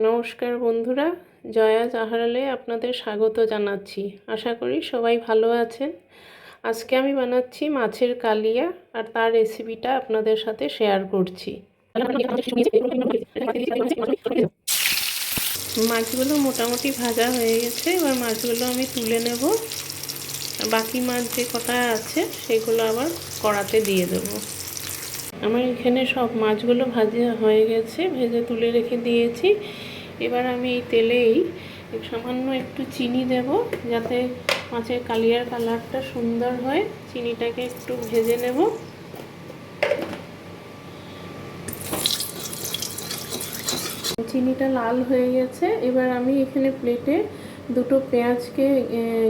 নমস্কার বন্ধুরা, জয়া জাহারালে আপনাদের স্বাগত জানাচ্ছি। আশা করি সবাই ভালো আছেন। আজকে আমি বানাচ্ছি মাছের কালিয়া, আর তার রেসিপিটা আপনাদের সাথে শেয়ার করছি। মাছগুলো মোটামুটি ভাজা হয়ে গেছে, এবার মাছগুলো আমি তুলে নেব। বাকি মাছ যে কটা আছে সেগুলো আবার কড়াতে দিয়ে দেবো। আমার এখানে সব মাছগুলো ভাজা হয়ে গেছে, ভেজে তুলে রেখে দিয়েছি। এবার আমি এই তেলেই সামান্য একটু চিনি দেব, যাতে মাছের কালিয়ার কালারটা সুন্দর হয়। চিনিটাকে একটু ভেজে নেব। চিনিটা লাল হয়ে গেছে। এবার আমি এখানে প্লেটে দুটো পেঁয়াজকে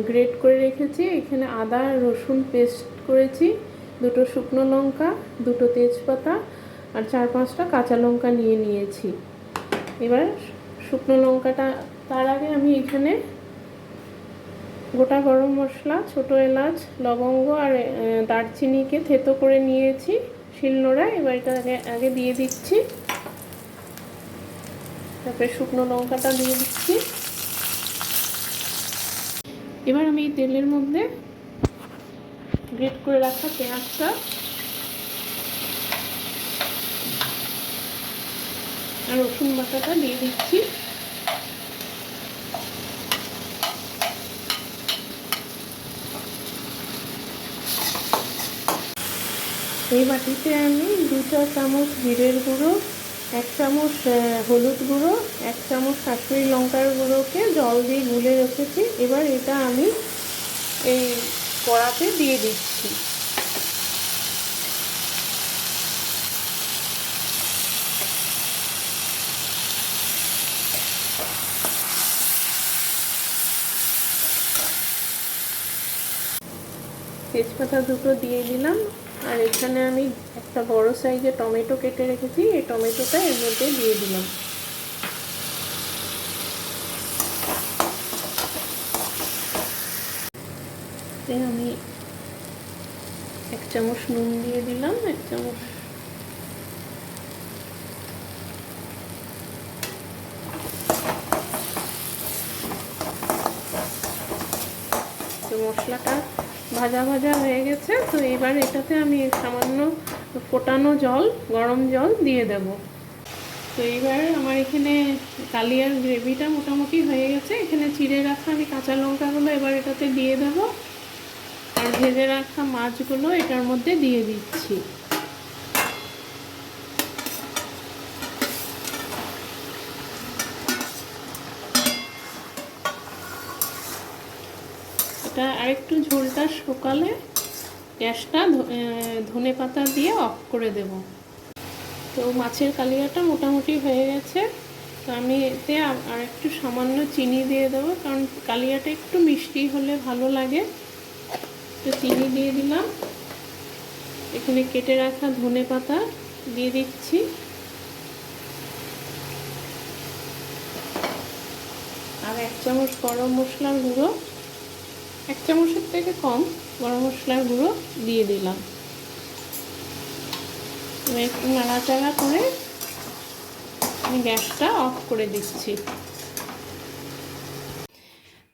গ্রেট করে রেখেছি, এখানে আদা রসুন পেস্ট করেছি, দুটো শুকনো লঙ্কা, দুটো তেজপাতা আর 4-5টা কাঁচা লঙ্কা নিয়েছি। এবার শুকনো লঙ্কাটা, তার আগে আমি এখানে গোটা গরম মশলা, ছোটো এলাচ, লবঙ্গ আর দারচিনিকে থেতো করে নিয়েছি শিলনোড়ায়। এবার এটা আগে দিয়ে দিচ্ছি, তারপরে শুকনো লঙ্কাটা দিয়ে দিচ্ছি। এবার আমি এই তেলের মধ্যে গ্রেট করে রাখা পেঁয়াজটা আর রসুন বাটাটা দিয়ে দিচ্ছি। এই বাটিতে আমি 2 চামচ জিরের গুঁড়ো, 1 চামচ হলুদ গুঁড়ো, 1 চামচ কাশ্মীরি লঙ্কার গুঁড়োকে জল দিয়ে গুলে রেখেছি। এবার এটা আমি এই কড়াতে দিয়ে দিচ্ছি। তেজপাতা দুটো দিয়ে দিলাম, আর এখানে আমি একটা বড় সাইজের টমেটো কেটে রেখেছি, এই টমেটোটা এর মধ্যে দিয়ে দিলাম। আমি 1 চামচ নুন দিয়ে দিলাম, 1 চামচ মশলাটা ভাজা ভাজা হয়ে গেছে। তো এবার এটাতে আমি সামান্য ফোটানো জল, গরম জল দিয়ে দেব। তো এবার আমার এখানে কালিয়ার গ্রেভিটা মোটামুটি হয়ে গেছে। এখানে চিড়ে রাখা আমি কাঁচা লঙ্কাগুলো এবার এটাতে দিয়ে দেব, আর ভেজে রাখা মাছগুলো এটার মধ্যে দিয়ে দিচ্ছি। এটা আরেকটু ঝোলটা শুকালে গ্যাসটা ধনে পাতা দিয়ে অফ করে দেব। তো মাছের কালিয়াটা মোটামুটি হয়ে গেছে। তো আমি এতে আর একটু সামান্য চিনি দিয়ে দেবো, কারণ কালিয়াটা একটু মিষ্টি হলে ভালো লাগে। তো চিনি দিয়ে দিলাম। এখানে কেটে রাখা ধনে পাতা দিয়ে দিচ্ছি, আর 1 চামচ গরম মশলার গুঁড়ো, 1 চামচের থেকে কম গরম মশলার গুঁড়ো দিয়ে দিলাম। একটু নাড়াচাড়া করে আমি গ্যাসটা অফ করে দিচ্ছি।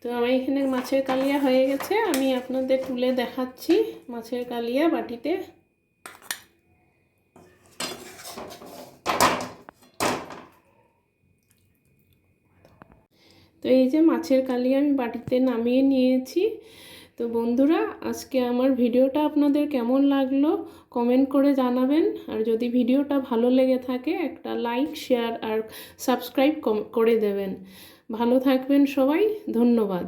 তো আমার এখানে মাছের কালিয়া হয়ে গেছে, আমি আপনাদের তুলে দেখাচ্ছি মাছের কালিয়া বাটিতে। তো এই যে মাছের কালিয়া আমি বাটিতে নামিয়ে নিয়েছি। তো বন্ধুরা, আজকে আমার ভিডিওটা আপনাদের কেমন লাগলো কমেন্ট করে জানাবেন। আর যদি ভিডিওটা ভালো লেগে থাকে একটা লাইক, শেয়ার আর সাবস্ক্রাইব করে দেবেন। ভালো থাকবেন সবাই, ধন্যবাদ।